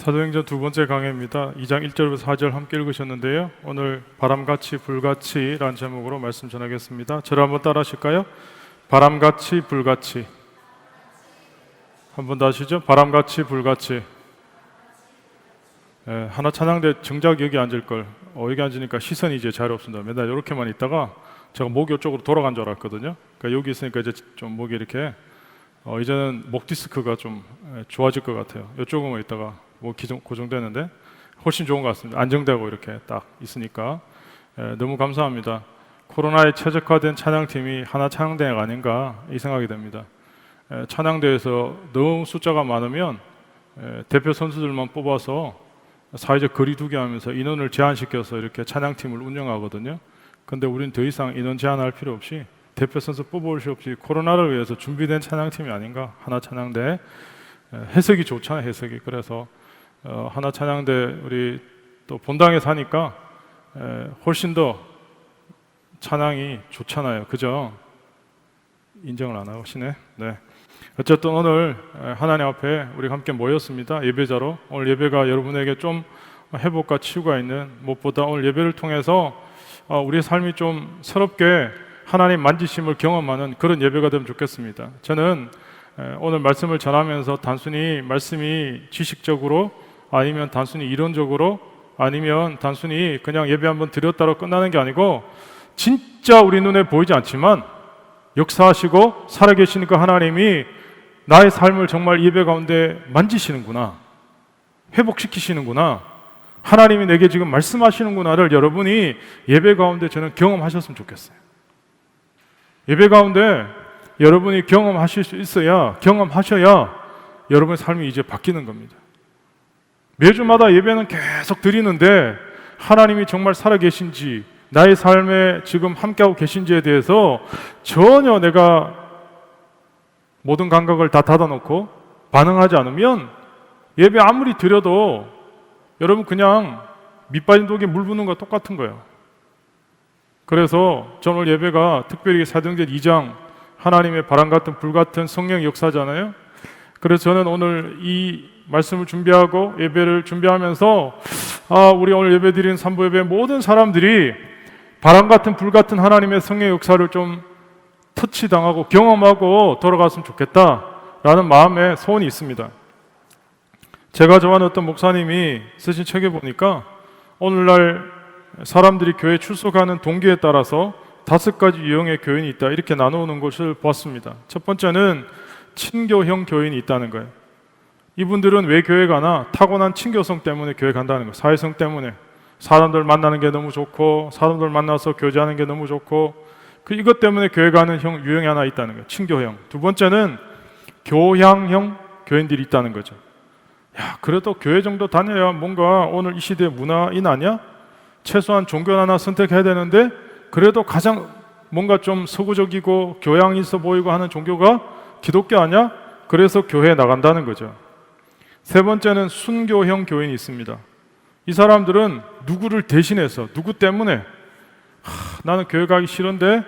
사도행전 두 번째 강해입니다. 2장 1절부터 4절 함께 읽으셨는데요. 오늘 바람같이 불같이 라는 제목으로 말씀 전하겠습니다. 저를 한번 따라 하실까요? 바람같이 불같이. 한 번 더 하시죠. 바람같이 불같이. 하나 찬양대 정작 여기 앉을걸. 여기 앉으니까 시선이 이제 자리 없습니다. 맨날 이렇게만 있다가 제가 목이 이쪽으로 돌아간 줄 알았거든요. 그러니까 여기 있으니까 이제 좀 목이 이렇게 이제는 목 디스크가 좀 좋아질 것 같아요. 이쪽으로만 있다가 목이 고정되는데 훨씬 좋은 것 같습니다. 안정되고 이렇게 딱 있으니까 너무 감사합니다. 코로나에 최적화된 찬양팀이 하나 찬양대회가 아닌가 이 생각이 됩니다. 찬양대회에서 너무 숫자가 많으면 대표 선수들만 뽑아서 사회적 거리 두기 하면서 인원을 제한시켜서 이렇게 찬양팀을 운영하거든요. 근데 우리는 더 이상 인원 제한할 필요 없이 대표 선수 뽑아올 수 없이 코로나를 위해서 준비된 찬양팀이 아닌가. 하나 찬양대 해석이 좋잖아요. 해석이. 그래서 하나 찬양대 우리 또 본당에 사니까 훨씬 더 찬양이 좋잖아요. 그죠? 인정을 안 하시네. 네. 어쨌든 오늘 하나님 앞에 우리 함께 모였습니다. 예배자로. 오늘 예배가 여러분에게 좀 회복과 치유가 있는, 무엇보다 오늘 예배를 통해서 우리의 삶이 좀 새롭게 하나님 만지심을 경험하는 그런 예배가 되면 좋겠습니다. 저는 오늘 말씀을 전하면서 단순히 말씀이 지식적으로 아니면 단순히 이론적으로 아니면 단순히 그냥 예배 한번 드렸다로 끝나는 게 아니고 진짜 우리 눈에 보이지 않지만 역사하시고 살아계시는 그 하나님이 나의 삶을 정말 예배 가운데 만지시는구나, 회복시키시는구나, 하나님이 내게 지금 말씀하시는구나를 여러분이 예배 가운데 저는 경험하셨으면 좋겠어요. 예배 가운데 여러분이 경험하실 수 있어야, 경험하셔야 여러분의 삶이 이제 바뀌는 겁니다. 매주마다 예배는 계속 드리는데 하나님이 정말 살아계신지, 나의 삶에 지금 함께하고 계신지에 대해서 전혀 내가 모든 감각을 다 닫아놓고 반응하지 않으면 예배 아무리 드려도 여러분 그냥 밑빠진 독에 물 부는 거 똑같은 거예요. 그래서 저는 오늘 예배가 특별히 사도행전 2장 하나님의 바람 같은 불 같은 성령 역사잖아요. 그래서 저는 오늘 이 말씀을 준비하고 예배를 준비하면서 우리 오늘 예배 드리는 삼부 예배 모든 사람들이 바람 같은 불 같은 하나님의 성령 역사를 좀 터치당하고 경험하고 돌아갔으면 좋겠다라는 마음에 소원이 있습니다. 제가 좋아하는 어떤 목사님이 쓰신 책에 보니까 오늘날 사람들이 교회에 출석하는 동기에 따라서 5가지 유형의 교인이 있다, 이렇게 나누는 것을 보았습니다. 첫 번째는 친교형 교인이 있다는 거예요. 이분들은 왜 교회 가나? 타고난 친교성 때문에 교회 간다는 거예요. 사회성 때문에. 사람들 만나는 게 너무 좋고, 사람들 만나서 교제하는 게 너무 좋고, 이것 때문에 교회 가는 유형이 하나 있다는 거예요. 친교형. 두 번째는 교향형 교인들이 있다는 거죠. 야, 그래도 교회 정도 다녀야 뭔가 오늘 이 시대의 문화인 아니야? 최소한 종교 하나 선택해야 되는데 그래도 가장 뭔가 좀 서구적이고 교양 있어 보이고 하는 종교가 기독교 아니야? 그래서 교회에 나간다는 거죠. 세 번째는 순교형 교인이 있습니다. 이 사람들은 누구를 대신해서, 누구 때문에 나는 교회 가기 싫은데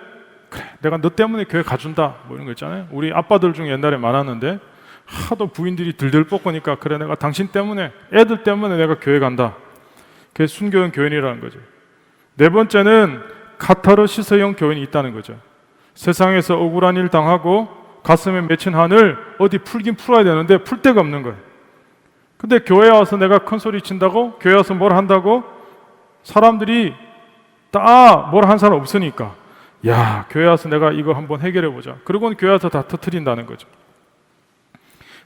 그래, 내가 너 때문에 교회 가준다, 뭐 이런 거 있잖아요. 우리 아빠들 중에 옛날에 많았는데 하도 부인들이 들들 볶으니까 그래, 내가 당신 때문에, 애들 때문에 내가 교회 간다. 그게 순교형 교인이라는 거죠. 네 번째는 카타르시스형 교인이 있다는 거죠. 세상에서 억울한 일 당하고 가슴에 맺힌 한을 어디 풀긴 풀어야 되는데 풀 데가 없는 거예요. 근데 교회에 와서 내가 큰 소리 친다고, 교회 와서 뭘 한다고, 사람들이 다 뭘 한 사람 없으니까, 야, 교회 와서 내가 이거 한번 해결해 보자. 그러고는 교회 와서 다 터뜨린다는 거죠.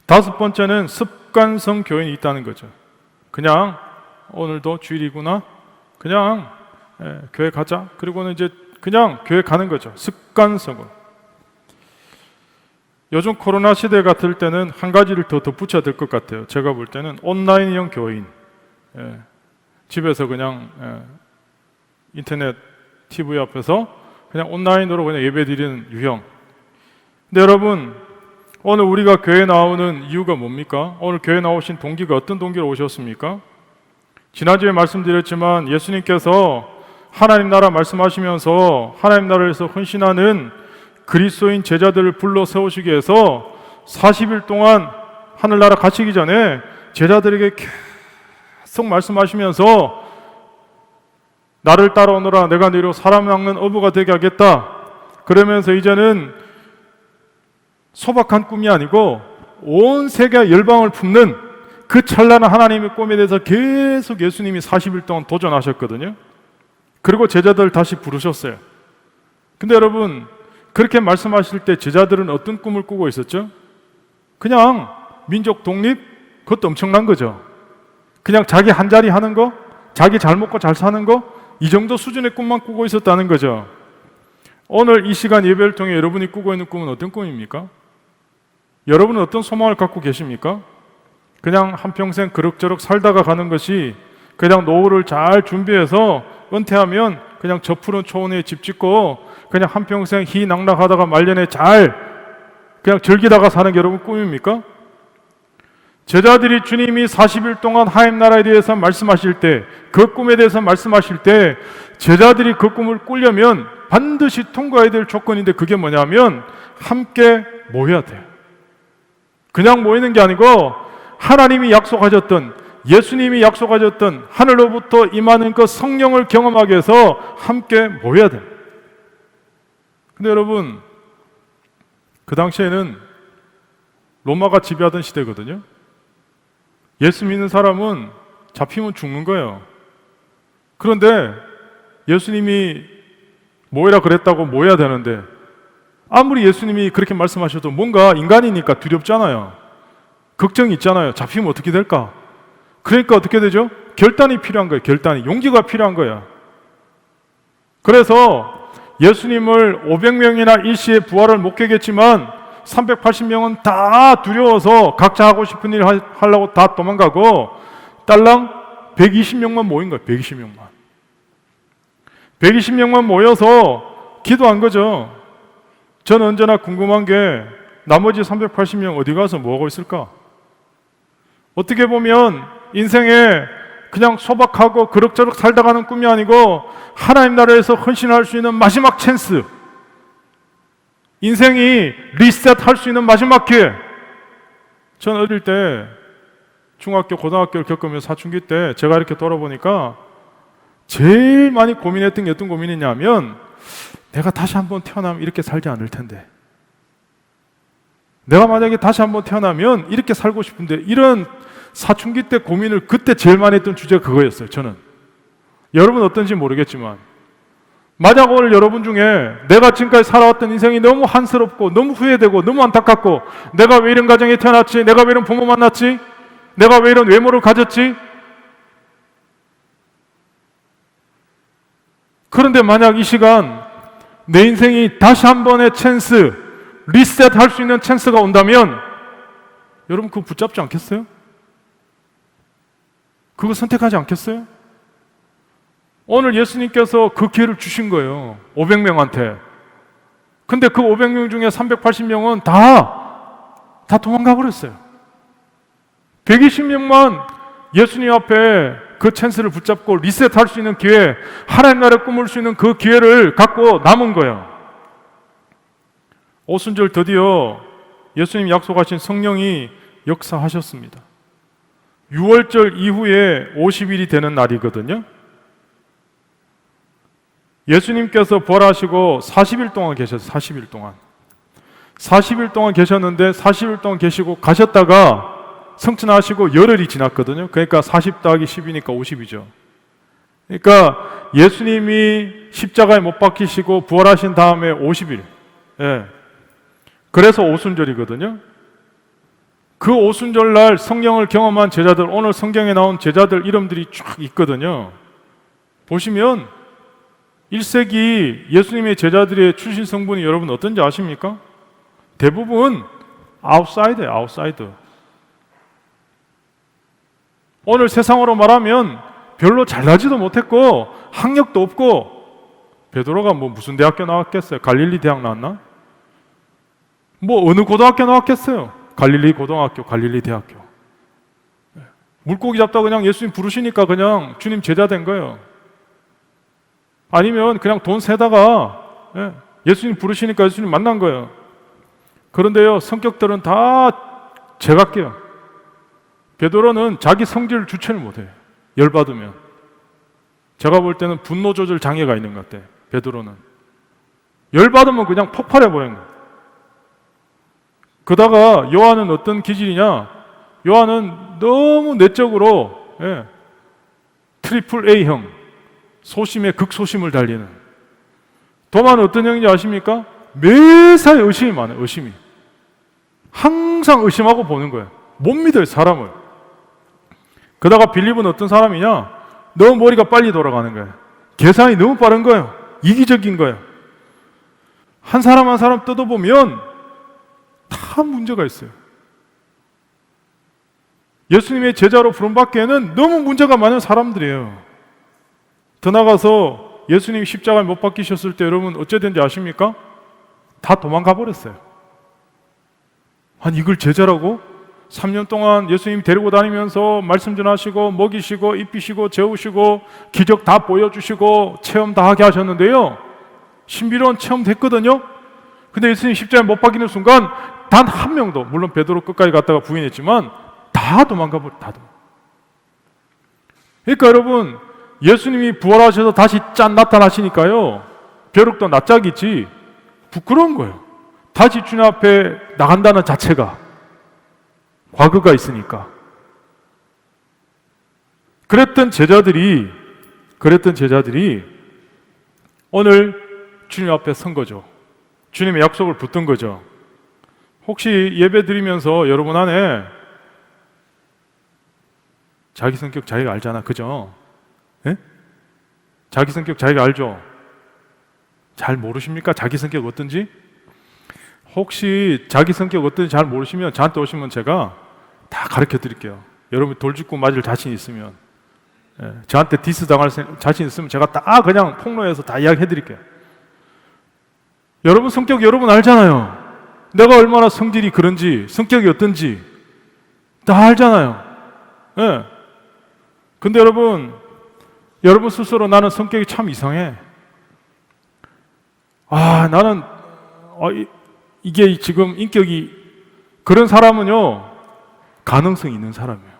다섯 번째는 습관성 교인이 있다는 거죠. 그냥 오늘도 주일이구나, 그냥 교회 가자. 그리고는 이제 그냥 교회 가는 거죠. 습관성으로. 요즘 코로나 시대 같을 때는 한 가지를 더 덧붙여야 될 것 같아요. 제가 볼 때는 온라인형 교인. 집에서 그냥 인터넷 TV 앞에서 그냥 온라인으로 그냥 예배 드리는 유형. 근데 여러분, 오늘 우리가 교회에 나오는 이유가 뭡니까? 오늘 교회에 나오신 동기가 어떤 동기로 오셨습니까? 지난주에 말씀드렸지만 예수님께서 하나님 나라 말씀하시면서 하나님 나라를 위해서 헌신하는 그리스도인 제자들을 불러 세우시기 위해서 40일 동안 하늘나라 가시기 전에 제자들에게 계속 말씀하시면서 나를 따라오너라 내가 너희로 사람 낚는 어부가 되게 하겠다. 그러면서 이제는 소박한 꿈이 아니고 온 세계 열방을 품는 그 찬란한 하나님의 꿈에 대해서 계속 예수님이 40일 동안 도전하셨거든요. 그리고 제자들 다시 부르셨어요. 근데 여러분, 그렇게 말씀하실 때 제자들은 어떤 꿈을 꾸고 있었죠? 그냥 민족 독립? 그것도 엄청난 거죠. 그냥 자기 한 자리 하는 거, 자기 잘 먹고 잘 사는 거, 이 정도 수준의 꿈만 꾸고 있었다는 거죠. 오늘 이 시간 예배를 통해 여러분이 꾸고 있는 꿈은 어떤 꿈입니까? 여러분은 어떤 소망을 갖고 계십니까? 그냥 한평생 그럭저럭 살다가 가는 것이, 그냥 노후를 잘 준비해서 은퇴하면 그냥 저 푸른 초원에 집 짓고 그냥 한평생 희낙락하다가 말년에 잘 그냥 즐기다가 사는 게 여러분 꿈입니까? 제자들이 주님이 40일 동안 하나님 나라에 대해서 말씀하실 때, 그 꿈에 대해서 말씀하실 때 제자들이 그 꿈을 꾸려면 반드시 통과해야 될 조건인데, 그게 뭐냐면 함께 모여야 돼요. 그냥 모이는 게 아니고 하나님이 약속하셨던, 예수님이 약속하셨던 하늘로부터 임하는 그 성령을 경험하기 위해서 함께 모여야 돼요. 근데 여러분, 그 당시에는 로마가 지배하던 시대거든요. 예수 믿는 사람은 잡히면 죽는 거예요. 그런데 예수님이 모이라 그랬다고 모여야 되는데, 아무리 예수님이 그렇게 말씀하셔도 뭔가 인간이니까 두렵잖아요. 걱정이 있잖아요. 잡히면 어떻게 될까? 그러니까 어떻게 되죠? 결단이 필요한 거예요. 결단이. 용기가 필요한 거야. 그래서 예수님을 500명이나 일시에 부활을 목격했지만 380명은 다 두려워서 각자 하고 싶은 일 하려고 다 도망가고, 딸랑 120명만 모인 거예요. 120명만 모여서 기도한 거죠. 저는 언제나 궁금한 게, 나머지 380명 어디 가서 뭐하고 있을까? 어떻게 보면 인생에 그냥 소박하고 그럭저럭 살다 가는 꿈이 아니고 하나님 나라에서 헌신할 수 있는 마지막 찬스, 인생이 리셋할 수 있는 마지막 기회. 전 어릴 때 중학교, 고등학교를 겪으면서 사춘기 때 제가 이렇게 돌아보니까 제일 많이 고민했던 게 어떤 고민이냐면, 내가 다시 한번 태어나면 이렇게 살지 않을 텐데, 내가 만약에 다시 한번 태어나면 이렇게 살고 싶은데, 이런 사춘기 때 고민을 그때 제일 많이 했던 주제가 그거였어요. 저는. 여러분 어떤지 모르겠지만, 만약 오늘 여러분 중에 내가 지금까지 살아왔던 인생이 너무 한스럽고 너무 후회되고 너무 안타깝고, 내가 왜 이런 가정에 태어났지? 내가 왜 이런 부모 만났지? 내가 왜 이런 외모를 가졌지? 그런데 만약 이 시간 내 인생이 다시 한 번의 찬스, 리셋할 수 있는 찬스가 온다면 여러분 그거 붙잡지 않겠어요? 그거 선택하지 않겠어요? 오늘 예수님께서 그 기회를 주신 거예요. 500명한테. 근데 그 500명 중에 380명은 다 도망가 버렸어요. 120명만 예수님 앞에 그 찬스를 붙잡고 리셋할 수 있는 기회, 하나님 나라를 꿈을 수 있는 그 기회를 갖고 남은 거예요. 오순절 드디어 예수님 약속하신 성령이 역사하셨습니다. 6월절 이후에 50일이 되는 날이거든요. 예수님께서 부활하시고 40일 동안 계셨어요. 40일 동안 계셨는데 40일 동안 계시고 가셨다가 성천하시고 열흘이 지났거든요. 그러니까 40 더하기 10이니까 50이죠. 그러니까 예수님이 십자가에 못 박히시고 부활하신 다음에 50일. 예. 그래서 오순절이거든요. 그 오순절날 성령을 경험한 제자들, 오늘 성경에 나온 제자들 이름들이 쫙 있거든요. 보시면 1세기 예수님의 제자들의 출신 성분이 여러분 어떤지 아십니까? 대부분 아웃사이더예요. 아웃사이더. 오늘 세상으로 말하면 별로 잘나지도 못했고 학력도 없고, 베드로가 뭐 무슨 대학교 나왔겠어요? 갈릴리 대학 나왔나? 뭐 어느 고등학교 나왔겠어요? 갈릴리 고등학교, 갈릴리 대학교. 물고기 잡다 그냥 예수님 부르시니까 그냥 주님 제자 된 거예요. 아니면 그냥 돈 세다가 예수님 부르시니까 예수님 만난 거예요. 그런데요, 성격들은 다 제각기예요. 베드로는 자기 성질을 주체를 못해요. 열받으면. 제가 볼 때는 분노 조절 장애가 있는 것 같아요. 베드로는 열받으면 그냥 폭발해버린 거예요. 그러다가 요한은 어떤 기질이냐, 요한은 너무 내적으로 트리플 A형, 소심에 극소심을 달리는. 도마는 어떤 형인지 아십니까? 매사에 의심이 많아요. 의심이. 항상 의심하고 보는 거예요. 못 믿어요, 사람을. 그러다가 빌립은 어떤 사람이냐, 너무 머리가 빨리 돌아가는 거예요. 계산이 너무 빠른 거예요. 이기적인 거예요. 한 사람 한 사람 뜯어보면 다 문제가 있어요. 예수님의 제자로 부름받기에는 너무 문제가 많은 사람들이에요. 더 나가서 예수님이 십자가에 못 박히셨을 때 여러분 어째 된지 아십니까? 다 도망가 버렸어요. 아니 이걸 제자라고? 3년 동안 예수님 데리고 다니면서 말씀 전하시고 먹이시고 입히시고 재우시고 기적 다 보여주시고 체험 다 하게 하셨는데요, 신비로운 체험 됐거든요. 근데 예수님 십자가에 못 박히는 순간 단 한 명도, 물론 베드로 끝까지 갔다가 부인했지만 다 도망가 버려. 다 도망가. 그러니까 여러분 예수님이 부활하셔서 다시 짠 나타나시니까요, 벼룩도 낯짝이지 부끄러운 거예요. 다시 주님 앞에 나간다는 자체가. 과거가 있으니까. 그랬던 제자들이 오늘 주님 앞에 선 거죠. 주님의 약속을 붙든 거죠. 혹시 예배 드리면서 여러분 안에 자기 성격 자기가 알잖아, 그죠? 예? 자기 성격 자기가 알죠? 잘 모르십니까? 자기 성격 어떤지? 혹시 자기 성격 어떤지 잘 모르시면 저한테 오시면 제가 다 가르쳐 드릴게요. 여러분 돌직구 맞을 자신 있으면, 저한테 디스 당할 자신 있으면 제가 다 그냥 폭로해서 다 이야기해 드릴게요. 여러분 성격 여러분 알잖아요. 내가 얼마나 성질이 그런지, 성격이 어떤지 다 알잖아요. 근데 여러분 스스로 나는 성격이 참 이상해. 나는 이게 지금 인격이, 그런 사람은요 가능성이 있는 사람이에요.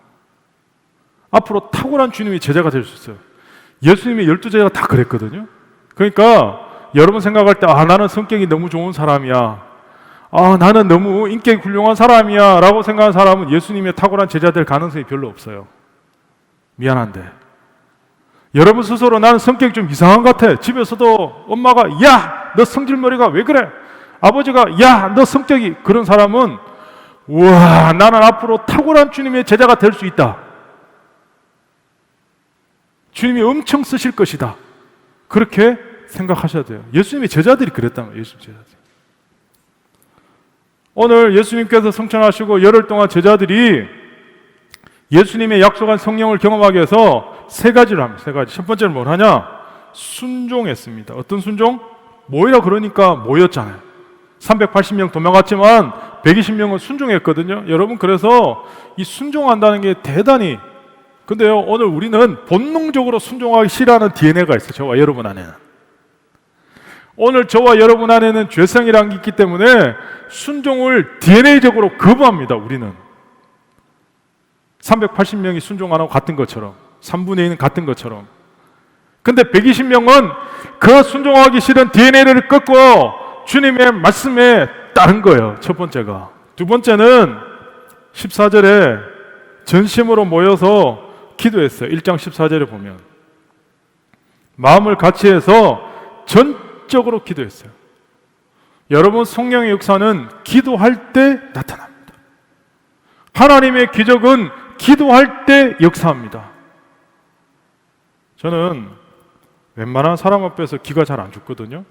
앞으로 탁월한 주님의 제자가 될 수 있어요. 예수님의 12제자가 다 그랬거든요. 그러니까 여러분 생각할 때 나는 성격이 너무 좋은 사람이야, 나는 너무 인격이 훌륭한 사람이야 라고 생각하는 사람은 예수님의 탁월한 제자 될 가능성이 별로 없어요. 미안한데 여러분 스스로 나는 성격이 좀 이상한 것 같아. 집에서도 엄마가 야, 너 성질머리가 왜 그래? 아버지가 야, 너 성격이, 그런 사람은 우와, 나는 앞으로 탁월한 주님의 제자가 될 수 있다. 주님이 엄청 쓰실 것이다. 그렇게 생각하셔야 돼요. 예수님의 제자들이 그랬단 말이에요. 예수님 제자들. 오늘 예수님께서 성천하시고 열흘 동안 제자들이 예수님의 약속한 성령을 경험하기 위해서 세 가지를 합니다. 세 가지. 첫 번째는 뭘 하냐? 순종했습니다. 어떤 순종? 모이라 그러니까 모였잖아요. 380명 도망갔지만 120명은 순종했거든요. 여러분 그래서 이 순종한다는 게 대단히, 근데요 오늘 우리는 본능적으로 순종하기 싫어하는 DNA가 있어요. 저와 여러분 안에는. 오늘 저와 여러분 안에는 죄성이라는 게 있기 때문에 순종을 DNA적으로 거부합니다. 우리는 380명이 순종 안 하고 같은 것처럼, 3분의 1은 같은 것처럼. 근데 120명은 그 순종하기 싫은 DNA를 꺾고 주님의 말씀에 따른 거예요. 첫 번째가. 두 번째는 14절에 전심으로 모여서 기도했어요. 1장 14절에 보면 마음을 같이 해서 전적으로 기도했어요. 여러분 성령의 역사는 기도할 때 나타납니다. 하나님의 기적은 기도할 때 역사합니다. 저는 웬만한 사람 앞에서 기가 잘 안 죽거든요.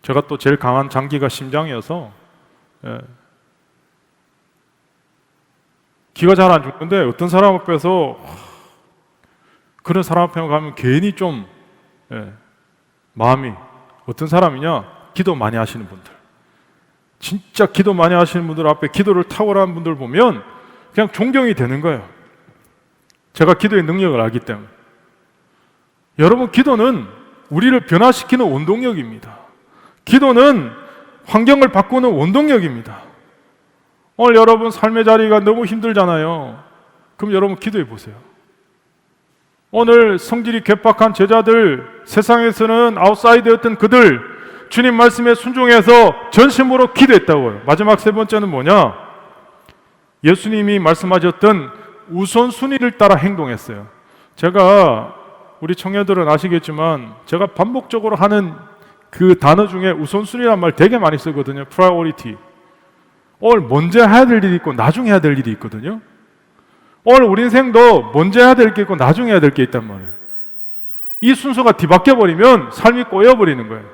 제가 또 제일 강한 장기가 심장이어서 기가 잘 안 죽는데, 어떤 사람 앞에서 그런 사람 앞에 가면 괜히 좀 마음이, 어떤 사람이냐, 기도 많이 하시는 분들, 진짜 기도 많이 하시는 분들 앞에 기도를 탁월한 분들 보면 그냥 존경이 되는 거예요. 제가 기도의 능력을 알기 때문에. 여러분 기도는 우리를 변화시키는 원동력입니다. 기도는 환경을 바꾸는 원동력입니다. 오늘 여러분 삶의 자리가 너무 힘들잖아요. 그럼 여러분 기도해 보세요. 오늘 성질이 괴팍한 제자들, 세상에서는 아웃사이더였던 그들, 주님 말씀에 순종해서 전심으로 기도했다고요. 마지막 세 번째는 뭐냐? 예수님이 말씀하셨던 우선순위를 따라 행동했어요. 제가 우리 청년들은 아시겠지만 제가 반복적으로 하는 그 단어 중에 우선순위란 말 되게 많이 쓰거든요. priority. 오늘 먼저 해야 될 일이 있고 나중에 해야 될 일이 있거든요. 오늘 우리 인생도 먼저 해야 될 게 있고 나중에 해야 될 게 있단 말이에요. 이 순서가 뒤바뀌어 버리면 삶이 꼬여버리는 거예요.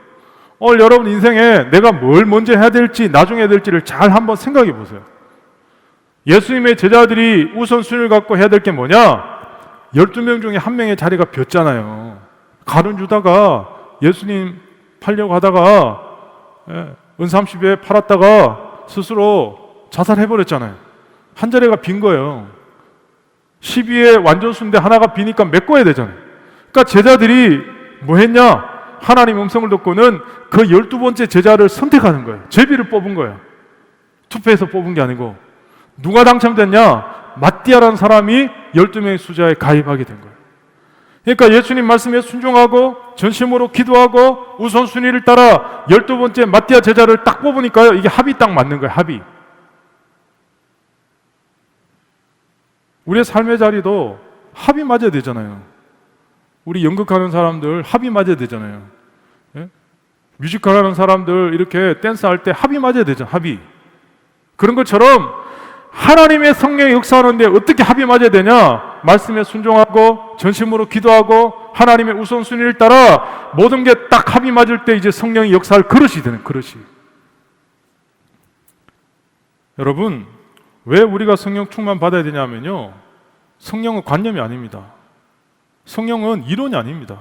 오늘 여러분 인생에 내가 뭘 먼저 해야 될지 나중에 해야 될지를 잘 한번 생각해 보세요. 예수님의 제자들이 우선순위를 갖고 해야 될 게 뭐냐? 12명 중에 한 명의 자리가 비었잖아요. 가룟 유다가 예수님 팔려고 하다가 은삼십에 팔았다가 스스로 자살해버렸잖아요. 한 자리가 빈 거예요. 12의 완전 순대 하나가 비니까 메꿔야 되잖아요. 그러니까 제자들이 뭐 했냐? 하나님 음성을 듣고는 그 12번째 제자를 선택하는 거예요. 제비를 뽑은 거예요. 투표해서 뽑은 게 아니고. 누가 당첨됐냐? 마띠아라는 사람이 12명의 수자에 가입하게 된 거예요. 그러니까 예수님 말씀에 순종하고 전심으로 기도하고 우선순위를 따라 12번째 마띠아 제자를 딱 뽑으니까요, 이게 합이 딱 맞는 거예요. 합이. 우리의 삶의 자리도 합이 맞아야 되잖아요. 우리 연극하는 사람들 합이 맞아야 되잖아요. 예? 뮤지컬 하는 사람들 이렇게 댄스 할 때 합이 맞아야 되잖아요. 합이. 그런 것처럼 하나님의 성령이 역사하는데 어떻게 합이 맞아야 되냐? 말씀에 순종하고 전심으로 기도하고 하나님의 우선순위를 따라 모든 게 딱 합이 맞을 때 이제 성령이 역사할 그릇이 되는 그릇이. 여러분, 왜 우리가 성령 충만 받아야 되냐면요, 성령은 관념이 아닙니다. 성령은 이론이 아닙니다.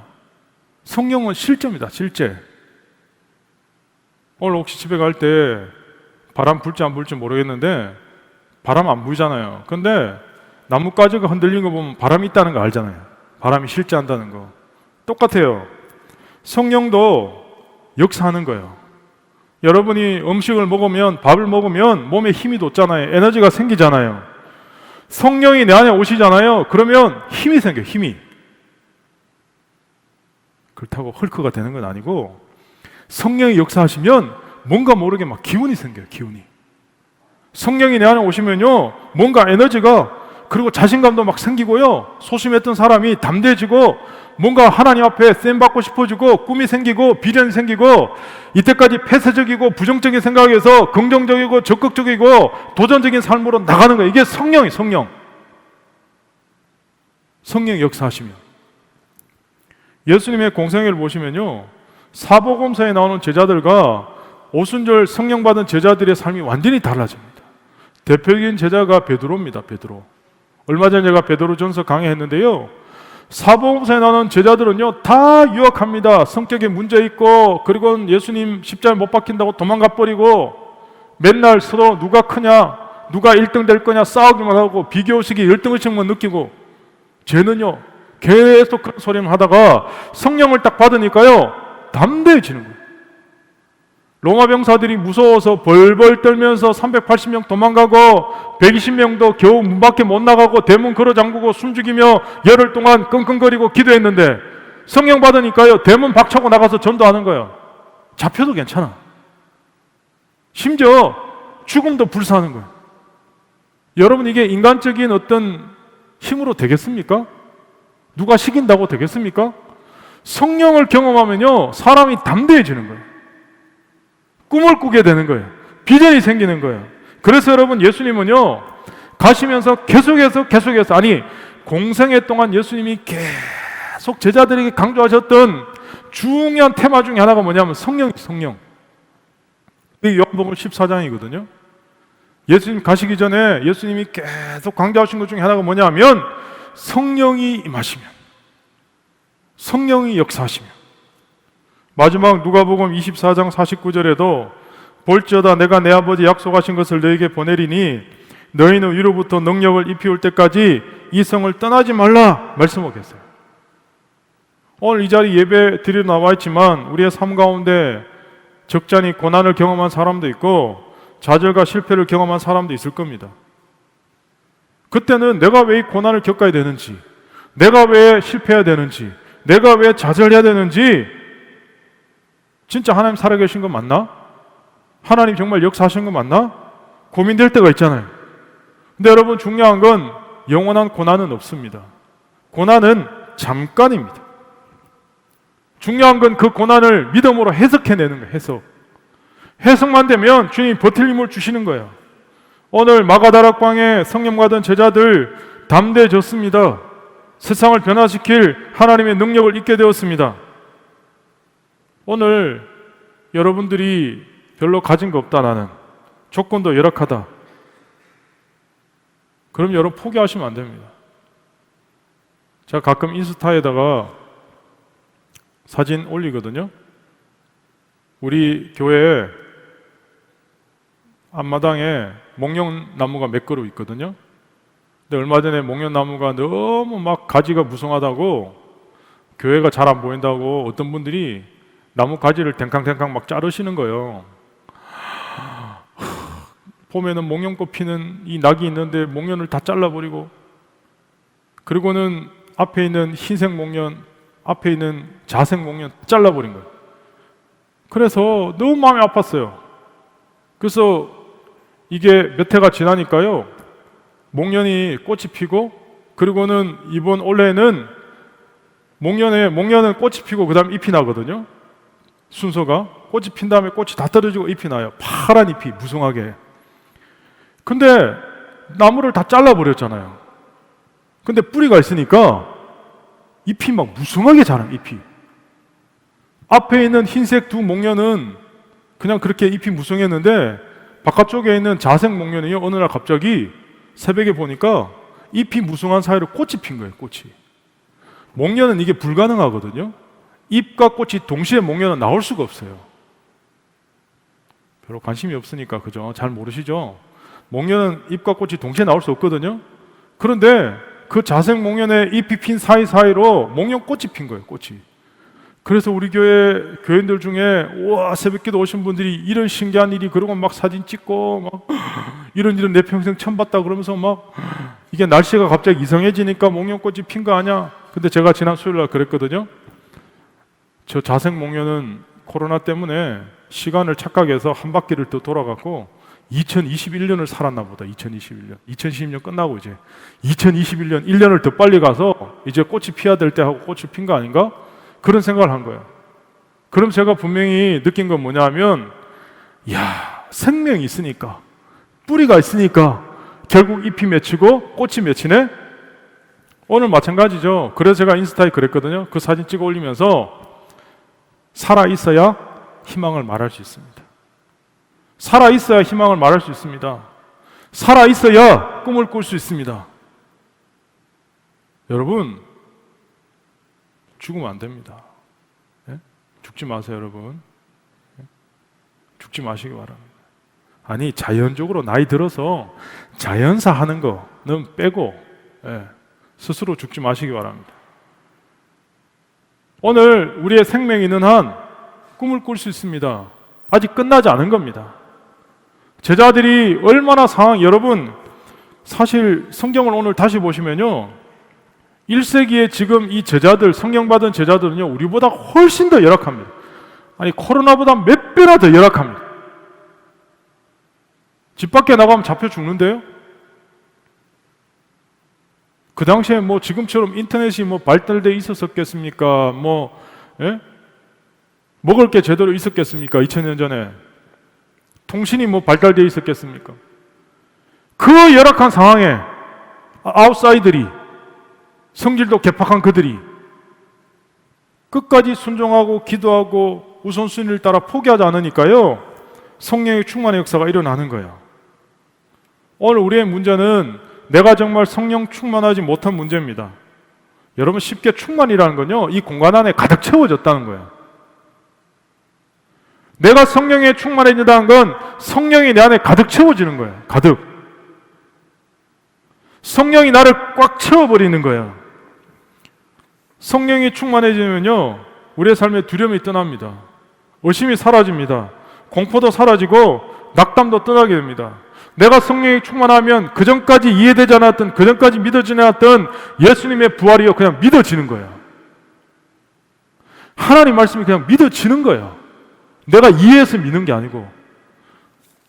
성령은 실제입니다. 실제. 오늘 혹시 집에 갈 때 바람 불지 안 불지 모르겠는데 바람 안 불잖아요. 근데 나뭇가지가 흔들리는 거 보면 바람이 있다는 거 알잖아요. 바람이 실제한다는 거. 똑같아요. 성령도 역사하는 거예요. 여러분이 음식을 먹으면, 밥을 먹으면 몸에 힘이 돋잖아요. 에너지가 생기잖아요. 성령이 내 안에 오시잖아요. 그러면 힘이 생겨요. 힘이. 그렇다고 헐크가 되는 건 아니고, 성령이 역사하시면 뭔가 모르게 막 기운이 생겨요. 기운이. 성령이 내 안에 오시면요, 뭔가 에너지가, 그리고 자신감도 막 생기고요, 소심했던 사람이 담대해지고 뭔가 하나님 앞에 쓰임 받고 싶어지고 꿈이 생기고 비전이 생기고, 이때까지 폐쇄적이고 부정적인 생각에서 긍정적이고 적극적이고 도전적인 삶으로 나가는 거예요. 이게 성령이 성령이 역사하시면. 예수님의 공생애를 보시면요, 사복음서에 나오는 제자들과 오순절 성령 받은 제자들의 삶이 완전히 달라집니다. 대표적인 제자가 베드로입니다. 베드로. 얼마 전에 제가 베드로전서 강의했는데요, 사복음서에 나오는 제자들은요 다 유학합니다. 성격에 문제 있고, 그리고 예수님 십자가에 못 박힌다고 도망가 버리고, 맨날 서로 누가 크냐, 누가 1등 될 거냐 싸우기만 하고 비교의식이 열등의식만 느끼고, 쟤는요 계속 그런 소리만 하다가 성령을 딱 받으니까요 담대해지는 거예요. 로마 병사들이 무서워서 벌벌 떨면서 380명 도망가고 120명도 겨우 문 밖에 못 나가고 대문 걸어 잠그고 숨죽이며 열흘 동안 끙끙거리고 기도했는데, 성령 받으니까요 대문 박차고 나가서 전도하는 거예요. 잡혀도 괜찮아. 심지어 죽음도 불사하는 거예요. 여러분, 이게 인간적인 어떤 힘으로 되겠습니까? 누가 시킨다고 되겠습니까? 성령을 경험하면요 사람이 담대해지는 거예요. 꿈을 꾸게 되는 거예요. 비전이 생기는 거예요. 그래서 여러분, 예수님은요 가시면서 계속해서 아니 공생애 동안 예수님이 계속 제자들에게 강조하셨던 중요한 테마 중에 하나가 뭐냐면 성령. 이게 요한복음 14장이거든요. 예수님 가시기 전에 예수님이 계속 강조하신 것 중에 하나가 뭐냐면 성령이 임하시면, 성령이 역사하시면. 마지막 누가복음 24장 49절에도 볼지어다 내가 내 아버지 약속하신 것을 너에게 보내리니 너희는 위로부터 능력을 입히올 때까지 이 성을 떠나지 말라 말씀하겠어요. 오늘 이 자리 예배 드리러 나와 있지만 우리의 삶 가운데 적잖이 고난을 경험한 사람도 있고 좌절과 실패를 경험한 사람도 있을 겁니다. 그때는 내가 왜 이 고난을 겪어야 되는지, 내가 왜 실패해야 되는지, 내가 왜 좌절해야 되는지, 진짜 하나님 살아계신 거 맞나? 하나님 정말 역사하신 거 맞나? 고민될 때가 있잖아요. 근데 여러분, 중요한 건 영원한 고난은 없습니다. 고난은 잠깐입니다. 중요한 건 그 고난을 믿음으로 해석해내는 거예요. 해석만 되면 주님이 버틸 힘을 주시는 거예요. 오늘 마가다락방에 성령 받은 제자들 담대해졌습니다. 세상을 변화시킬 하나님의 능력을 잊게 되었습니다. 오늘 여러분들이 별로 가진 거 없다, 나는 조건도 열악하다, 그럼 여러분 포기하시면 안 됩니다. 제가 가끔 인스타에다가 사진 올리거든요. 우리 교회에 앞마당에 목련나무가 몇 그루 있거든요. 근데 얼마 전에 목련나무가 너무 막 가지가 무성하다고, 교회가 잘 안 보인다고 어떤 분들이 나무 가지를 댕캉댕캉 막 자르시는 거예요. 봄에는 목련꽃 피는 이 낙이 있는데 목련을 다 잘라버리고, 그리고는 앞에 있는 흰색 목련, 앞에 있는 자색 목련 잘라버린 거예요. 그래서 너무 마음이 아팠어요. 그래서 이게 몇 해가 지나니까요, 목련이 꽃이 피고, 그리고는 이번 올해는 목련은 꽃이 피고 그 다음 잎이 나거든요. 순서가 꽃이 핀 다음에 꽃이 다 떨어지고 잎이 나요. 파란 잎이 무성하게. 근데 나무를 다 잘라버렸잖아요. 근데 뿌리가 있으니까 잎이 막 무성하게 자라요. 잎이. 앞에 있는 흰색 두 목련은 그냥 그렇게 잎이 무성했는데, 바깥쪽에 있는 자색 목련이 어느 날 갑자기 새벽에 보니까 잎이 무성한 사이로 꽃이 핀 거예요. 꽃이. 목련은 이게 불가능하거든요. 잎과 꽃이 동시에 목련은 나올 수가 없어요. 별로 관심이 없으니까, 그죠? 잘 모르시죠? 목련은 잎과 꽃이 동시에 나올 수 없거든요. 그런데 그 자색 목련에 잎이 핀 사이사이로 목련꽃이 핀 거예요. 꽃이. 그래서 우리 교회 교인들 중에 우와, 새벽기도 오신 분들이 이런 신기한 일이, 그러고 막 사진 찍고 막 이런 내 평생 처음 봤다 그러면서 막, 이게 날씨가 갑자기 이상해지니까 목련꽃이 핀 거 아니야. 근데 제가 지난 수요일 날 그랬거든요. 저 자색 목련은 코로나 때문에 시간을 착각해서 한 바퀴를 더 돌아갔고 2021년을 살았나 보다. 2021년 2020년 끝나고 이제 2021년 1년을 더 빨리 가서 이제 꽃이 피어야 될 때 하고 꽃이 핀 거 아닌가? 그런 생각을 한 거예요. 그럼 제가 분명히 느낀 건 뭐냐면, 이야, 생명이 있으니까, 뿌리가 있으니까 결국 잎이 맺히고 꽃이 맺히네? 오늘 마찬가지죠. 그래서 제가 인스타에 그랬거든요. 그 사진 찍어 올리면서, 살아있어야 희망을 말할 수 있습니다. 살아있어야 희망을 말할 수 있습니다. 살아있어야 꿈을 꿀 수 있습니다. 여러분, 죽으면 안 됩니다. 예? 죽지 마세요, 여러분. 예? 죽지 마시기 바랍니다. 아니, 자연적으로 나이 들어서 자연사 하는 거는 빼고, 예, 스스로 죽지 마시기 바랍니다. 오늘 우리의 생명이 있는 한 꿈을 꿀 수 있습니다. 아직 끝나지 않은 겁니다. 제자들이 얼마나 여러분, 사실 성경을 오늘 다시 보시면요, 1세기에 지금 이 제자들, 성령받은 제자들은요, 우리보다 훨씬 더 열악합니다. 아니, 코로나보다 몇 배나 더 열악합니다. 집 밖에 나가면 잡혀 죽는데요? 그 당시에 뭐 지금처럼 인터넷이 뭐 발달돼 있었겠습니까? 예? 먹을 게 제대로 있었겠습니까? 2000년 전에. 통신이 뭐 발달돼 있었겠습니까? 그 열악한 상황에 아웃사이더리, 성질도 개팍한 그들이 끝까지 순종하고 기도하고 우선순위를 따라 포기하지 않으니까요, 성령의 충만의 역사가 일어나는 거예요. 오늘 우리의 문제는 내가 정말 성령 충만하지 못한 문제입니다. 여러분, 쉽게 충만이라는 건요, 이 공간 안에 가득 채워졌다는 거예요. 내가 성령에 충만해진다는 건 성령이 내 안에 가득 채워지는 거예요. 가득. 성령이 나를 꽉 채워버리는 거예요. 성령이 충만해지면요, 우리의 삶에 두려움이 떠납니다. 의심이 사라집니다. 공포도 사라지고 낙담도 떠나게 됩니다. 내가 성령이 충만하면 그전까지 이해되지 않았던, 그전까지 믿어지지 않았던 예수님의 부활이요 그냥 믿어지는 거예요. 하나님 말씀이 그냥 믿어지는 거예요. 내가 이해해서 믿는 게 아니고.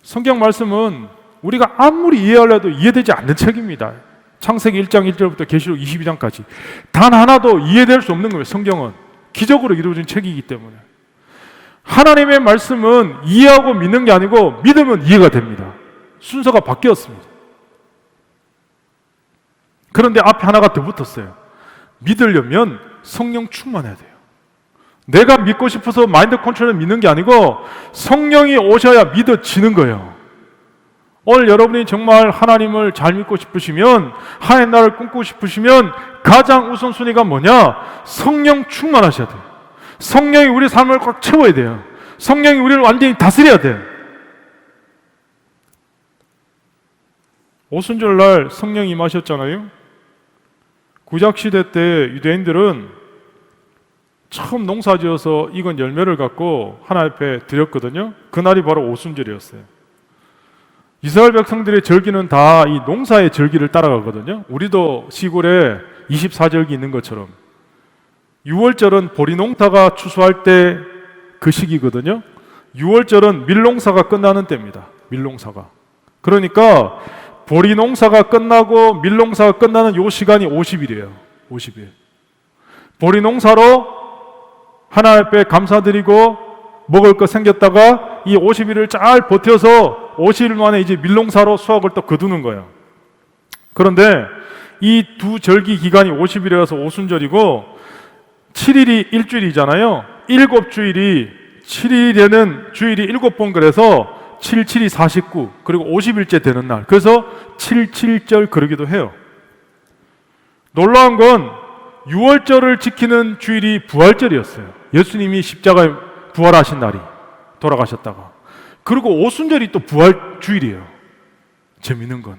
성경 말씀은 우리가 아무리 이해하려도 이해되지 않는 책입니다. 창세기 1장 1절부터 계시록 22장까지 단 하나도 이해될 수 없는 거예요. 성경은 기적으로 이루어진 책이기 때문에. 하나님의 말씀은 이해하고 믿는 게 아니고 믿으면 이해가 됩니다. 순서가 바뀌었습니다. 그런데 앞에 하나가 더 붙었어요. 믿으려면 성령 충만해야 돼요. 내가 믿고 싶어서 마인드 컨트롤을 믿는 게 아니고 성령이 오셔야 믿어지는 거예요. 오늘 여러분이 정말 하나님을 잘 믿고 싶으시면, 하나님 나라를 꿈꾸고 싶으시면 가장 우선순위가 뭐냐? 성령 충만하셔야 돼요. 성령이 우리 삶을 꽉 채워야 돼요. 성령이 우리를 완전히 다스려야 돼요. 오순절날 성령이 임하셨잖아요. 구약시대 때 유대인들은 처음 농사지어서 익은 열매를 갖고 하나님 앞에 드렸거든요. 그날이 바로 오순절이었어요. 이스라엘 백성들의 절기는 다 이 농사의 절기를 따라가거든요. 우리도 시골에 24절기 있는 것처럼 6월절은 보리농사가 추수할 때 그 시기거든요. 6월절은 밀농사가 끝나는 때입니다. 밀농사가. 그러니까 보리농사가 끝나고 밀농사가 끝나는 요 시간이 50일이에요. 50일. 보리농사로 하나님 앞에 감사드리고 먹을 거 생겼다가 이 50일을 잘 버텨서 50일 만에 이제 밀농사로 수확을 또 거두는 거예요. 그런데 이 두 절기 기간이 50일이라서 오순절이고 7일이 일주일이잖아요. 7주일이 7일에는 주일이 7번 그래서 7, 7이 49 그리고 50일째 되는 날. 그래서 7.7절 그러기도 해요. 놀라운 건 6월절을 지키는 주일이 부활절이었어요. 예수님이 십자가에 부활하신 날이 돌아가셨다가. 그리고 오순절이 또 부활주일이에요. 재밌는 건.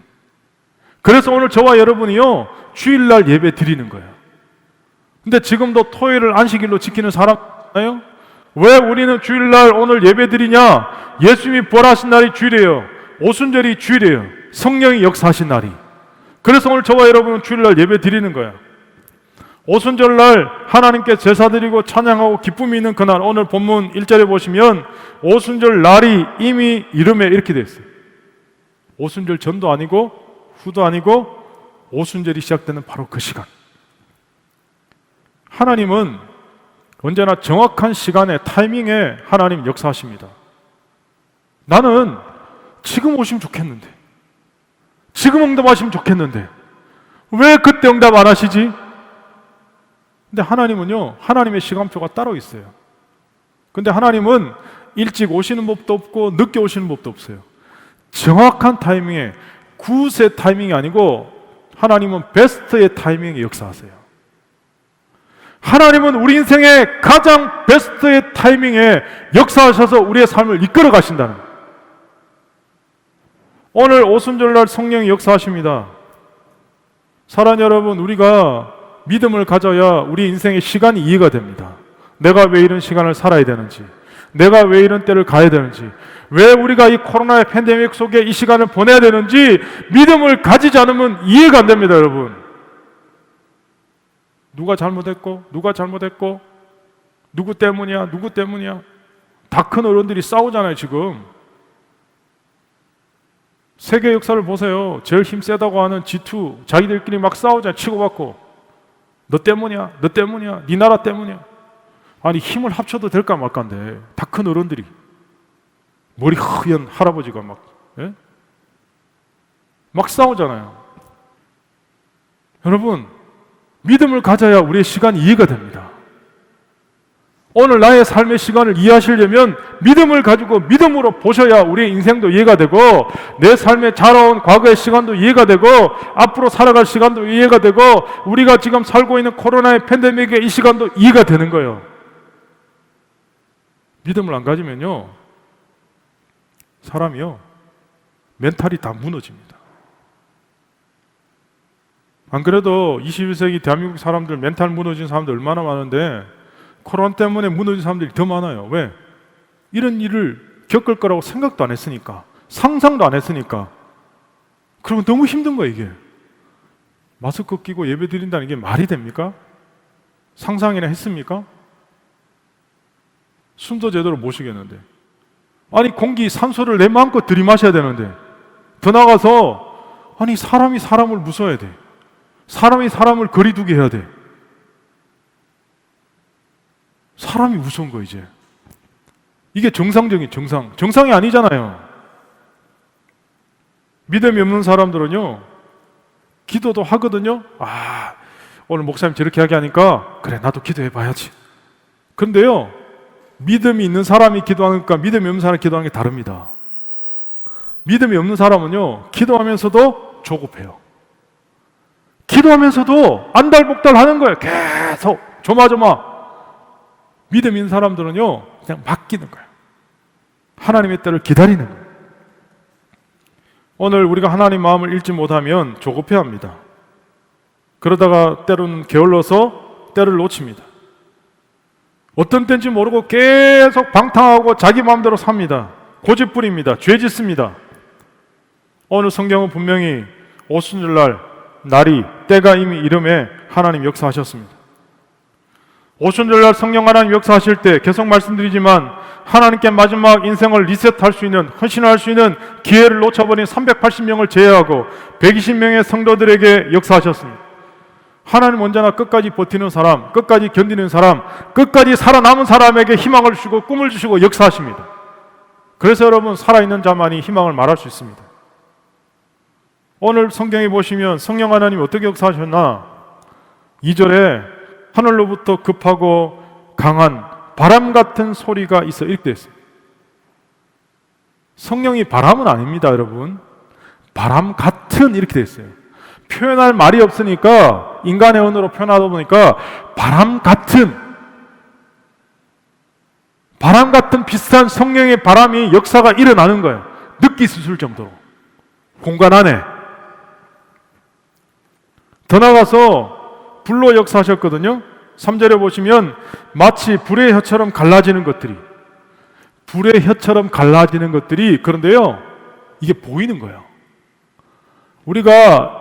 그래서 오늘 저와 여러분이요 주일날 예배 드리는 거예요. 근데 지금도 토요일을 안식일로 지키는 사람 있나요? 왜 우리는 주일날 오늘 예배 드리냐? 예수님이 부활하신 날이 주일이에요. 오순절이 주일이에요. 성령이 역사하신 날이. 그래서 오늘 저와 여러분은 주일날 예배 드리는 거예요. 오순절날 하나님께 제사 드리고 찬양하고 기쁨이 있는 그날, 오늘 본문 1절에 보시면 오순절 날이 이미 이름에 이렇게 되어 있어요. 오순절 전도 아니고 후도 아니고 오순절이 시작되는 바로 그 시간. 하나님은 언제나 정확한 시간에 타이밍에 하나님 역사하십니다. 나는 지금 오시면 좋겠는데, 지금 응답하시면 좋겠는데 왜 그때 응답 안 하시지? 근데 하나님은요, 하나님의 시간표가 따로 있어요. 근데 하나님은 일찍 오시는 법도 없고 늦게 오시는 법도 없어요. 정확한 타이밍에, 굿의 타이밍이 아니고 하나님은 베스트의 타이밍에 역사하세요. 하나님은 우리 인생의 가장 베스트의 타이밍에 역사하셔서 우리의 삶을 이끌어 가신다는 거예요. 오늘 오순절날 성령이 역사하십니다. 사랑하는 여러분, 우리가 믿음을 가져야 우리 인생의 시간이 이해가 됩니다. 내가 왜 이런 시간을 살아야 되는지, 내가 왜 이런 때를 가야 되는지, 왜 우리가 이 코로나의 팬데믹 속에 이 시간을 보내야 되는지 믿음을 가지지 않으면 이해가 안 됩니다, 여러분. 누가 잘못했고, 누가 잘못했고, 누구 때문이야, 누구 때문이야. 다 큰 어른들이 싸우잖아요, 지금. 세계 역사를 보세요. 제일 힘 세다고 하는 G2, 자기들끼리 막 싸우잖아요, 치고받고. 너 때문이야, 너 때문이야, 네 나라 때문이야. 아니, 힘을 합쳐도 될까 말까인데 다 큰 어른들이, 머리 허연 할아버지가 막 싸우잖아요. 여러분, 믿음을 가져야 우리의 시간이 이해가 됩니다. 오늘 나의 삶의 시간을 이해하시려면 믿음을 가지고 믿음으로 보셔야 우리의 인생도 이해가 되고, 내 삶에 자라온 과거의 시간도 이해가 되고, 앞으로 살아갈 시간도 이해가 되고, 우리가 지금 살고 있는 코로나의 팬데믹의 이 시간도 이해가 되는 거예요. 믿음을 안 가지면요, 사람이요 멘탈이 다 무너집니다. 안 그래도 21세기 대한민국 사람들 멘탈 무너진 사람들 얼마나 많은데 코로나 때문에 무너진 사람들이 더 많아요. 왜? 이런 일을 겪을 거라고 생각도 안 했으니까, 상상도 안 했으니까. 그러면 너무 힘든 거예요, 이게. 마스크 끼고 예배 드린다는 게 말이 됩니까? 상상이나 했습니까? 숨도 제대로 못 쉬겠는데. 아니, 공기, 산소를 내 마음껏 들이마셔야 되는데. 더 나가서, 아니, 사람이 사람을 무서워야 돼. 사람이 사람을 거리두게 해야 돼. 사람이 무서운 거, 이제. 이게 정상적인 정상이 아니잖아요. 믿음이 없는 사람들은요, 기도도 하거든요. 아, 오늘 목사님 저렇게 하게 하니까 그래, 나도 기도해 봐야지. 그런데요, 믿음이 있는 사람이 기도하는 것과 믿음이 없는 사람이 기도하는 게 다릅니다. 믿음이 없는 사람은요, 기도하면서도 조급해요. 기도하면서도 안달복달 하는 거예요. 계속 조마조마. 믿음 있는 사람들은요, 그냥 맡기는 거예요. 하나님의 때를 기다리는 거예요. 오늘 우리가 하나님 마음을 읽지 못하면 조급해합니다. 그러다가 때로는 게을러서 때를 놓칩니다. 어떤 때인지 모르고 계속 방탕하고 자기 마음대로 삽니다. 고집부립니다. 죄 짓습니다. 오늘 성경은 분명히 오순절날 날이 때가 이미 이름에 하나님 역사하셨습니다. 오순절날 성령 하나님 역사하실 때 계속 말씀드리지만 하나님께 마지막 인생을 리셋할 수 있는, 헌신할 수 있는 기회를 놓쳐버린 380명을 제외하고 120명의 성도들에게 역사하셨습니다. 하나님 언제나 끝까지 버티는 사람, 끝까지 견디는 사람, 끝까지 살아남은 사람에게 희망을 주시고 꿈을 주시고 역사하십니다. 그래서 여러분, 살아있는 자만이 희망을 말할 수 있습니다. 오늘 성경에 보시면 성령 하나님이 어떻게 역사하셨나? 2절에 하늘로부터 급하고 강한 바람 같은 소리가 있어 이렇게 됐어요. 성령이 바람은 아닙니다, 여러분. 바람 같은 이렇게 됐어요. 표현할 말이 없으니까 인간의 언어로 표현하다 보니까 바람 같은 비슷한 성령의 바람이 역사가 일어나는 거예요. 느낄 수 있을 정도로. 공간 안에. 더 나가서 불로 역사하셨거든요. 3절에 보시면 마치 불의 혀처럼 갈라지는 것들이, 그런데요, 이게 보이는 거예요. 우리가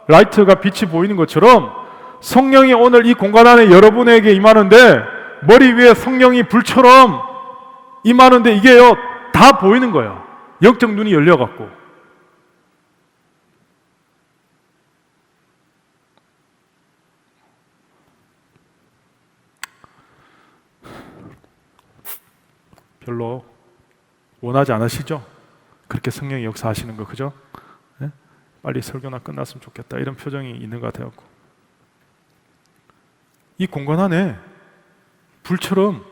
라이트가 빛이 보이는 것처럼 성령이 오늘 이 공간 안에 여러분에게 임하는데, 머리 위에 성령이 불처럼 임하는데 이게요, 다 보이는 거예요. 영적 눈이 열려갖고. 별로 원하지 않으시죠? 그렇게 성령이 역사하시는 거, 그죠? 네? 빨리 설교나 끝났으면 좋겠다, 이런 표정이 있는 것 같아요. 이 공간 안에 불처럼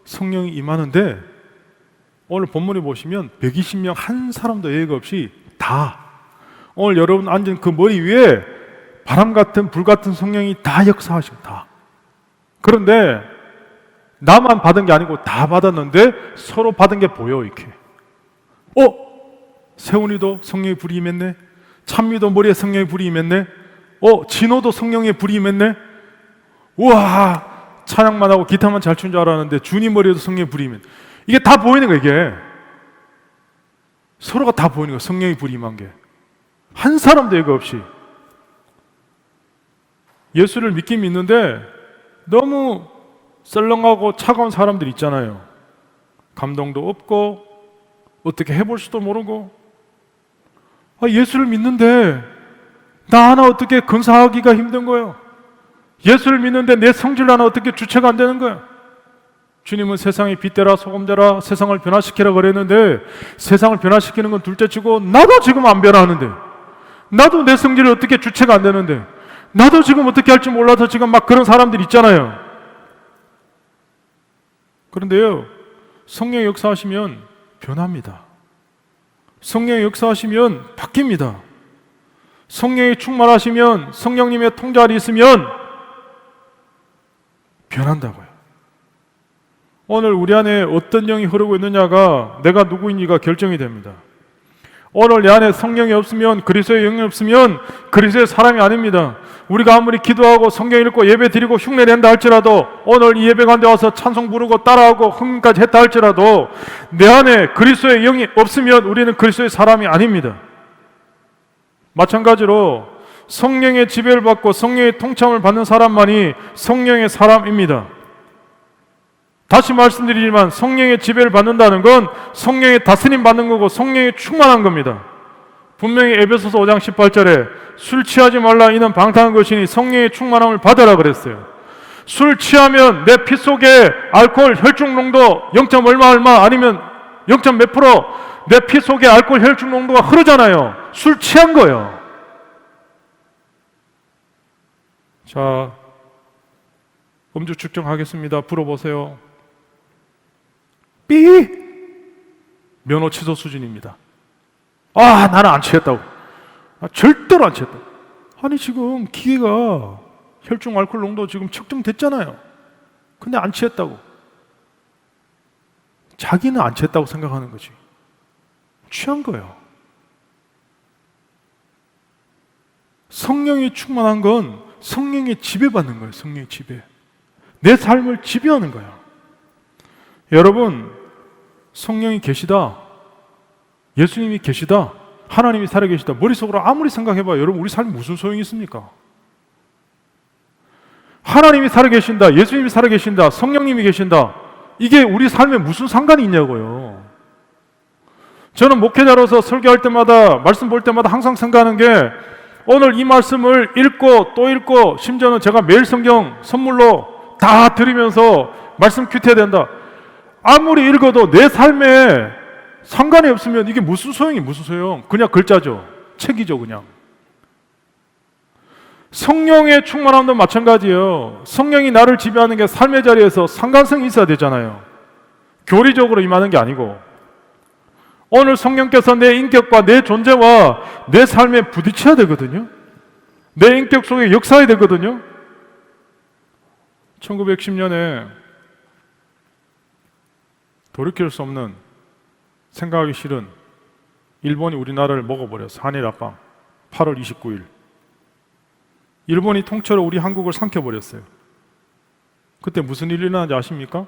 성령이 임하는데, 오늘 본문에 보시면 120명 한 사람도 예외가 없이 다, 오늘 여러분 앉은 그 머리 위에 바람 같은 불 같은 성령이 다 역사하시고 다. 그런데 나만 받은 게 아니고 다 받았는데 서로 받은 게 보여, 이렇게. 세훈이도 성령의 불이 임했네. 찬미도 머리에 성령의 불이 임했네. 진호도 성령의 불이 임했네. 우와, 찬양만 하고 기타만 잘 춘 줄 알았는데 준이 머리에도 성령의 불이 임했네. 이게 다 보이는 거예요, 이게. 서로가 다 보이는 거예요, 성령의 불이 임한 게. 한 사람도 예가 없이. 예수를 믿긴 믿는데 너무 썰렁하고 차가운 사람들 있잖아요. 감동도 없고 어떻게 해볼 수도 모르고. 예수를 믿는데 나 하나 어떻게 근사하기가 힘든 거예요. 예수를 믿는데 내 성질 하나 어떻게 주체가 안 되는 거예요. 주님은 세상의 빛되라 소금되라 세상을 변화시키라 그랬는데, 세상을 변화시키는 건 둘째치고 나도 지금 안 변화하는데, 나도 내 성질이 어떻게 주체가 안 되는데, 나도 지금 어떻게 할지 몰라서 지금 막 그런 사람들 있잖아요. 그런데요, 성령의 역사하시면 변합니다. 성령의 역사하시면 바뀝니다. 성령이 충만하시면, 성령님의 통달이 있으면 변한다고요. 오늘 우리 안에 어떤 영이 흐르고 있느냐가 내가 누구인지가 결정이 됩니다. 오늘 내 안에 성령이 없으면, 그리스도의 영이 없으면 그리스도의 사람이 아닙니다. 우리가 아무리 기도하고 성경 읽고 예배 드리고 흉내 낸다 할지라도, 오늘 이 예배 가운데 와서 찬송 부르고 따라하고 흥까지 했다 할지라도 내 안에 그리스도의 영이 없으면 우리는 그리스도의 사람이 아닙니다. 마찬가지로 성령의 지배를 받고 성령의 통참을 받는 사람만이 성령의 사람입니다. 다시 말씀드리지만 성령의 지배를 받는다는 건 성령의 다스림 받는 거고 성령의 충만한 겁니다. 분명히 에베소서 5장 18절에 술 취하지 말라 이는 방탕한 것이니 성령의 충만함을 받으라 그랬어요. 술 취하면 내 피 속에 알코올 혈중 농도 0. 얼마 아니면 0. 몇 프로 내 피 속에 알코올 혈중 농도가 흐르잖아요. 술 취한 거예요. 자, 음주 측정하겠습니다. 불어보세요. 삐! 면허 취소 수준입니다. 아, 나는 안 취했다고. 절대로 안 취했다고. 아니, 지금 기계가 혈중 알코올 농도 지금 측정됐잖아요. 근데 안 취했다고. 자기는 안 취했다고 생각하는 거지. 취한 거예요. 성령이 충만한 건 성령의 지배받는 거예요. 성령의 지배. 내 삶을 지배하는 거예요. 여러분, 성령이 계시다, 예수님이 계시다, 하나님이 살아계시다, 머릿속으로 아무리 생각해봐요. 여러분, 우리 삶이 무슨 소용이 있습니까? 하나님이 살아계신다, 예수님이 살아계신다, 성령님이 계신다, 이게 우리 삶에 무슨 상관이 있냐고요. 저는 목회자로서 설교할 때마다, 말씀 볼 때마다 항상 생각하는 게, 오늘 이 말씀을 읽고 또 읽고 심지어는 제가 매일 성경 선물로 다 드리면서 말씀 큐트해야 된다. 아무리 읽어도 내 삶에 상관이 없으면 이게 무슨 소용이 무슨 소용? 그냥 글자죠. 책이죠, 그냥. 성령의 충만함도 마찬가지예요. 성령이 나를 지배하는 게 삶의 자리에서 상관성이 있어야 되잖아요. 교리적으로 임하는 게 아니고. 오늘 성령께서 내 인격과 내 존재와 내 삶에 부딪혀야 되거든요. 내 인격 속에 역사해야 되거든요. 1910년에 돌이킬 수 없는, 생각하기 싫은 일본이 우리나라를 먹어버렸어. 한일합방 8월 29일. 일본이 통째로 우리 한국을 삼켜버렸어요. 그때 무슨 일이 일어나는지 아십니까?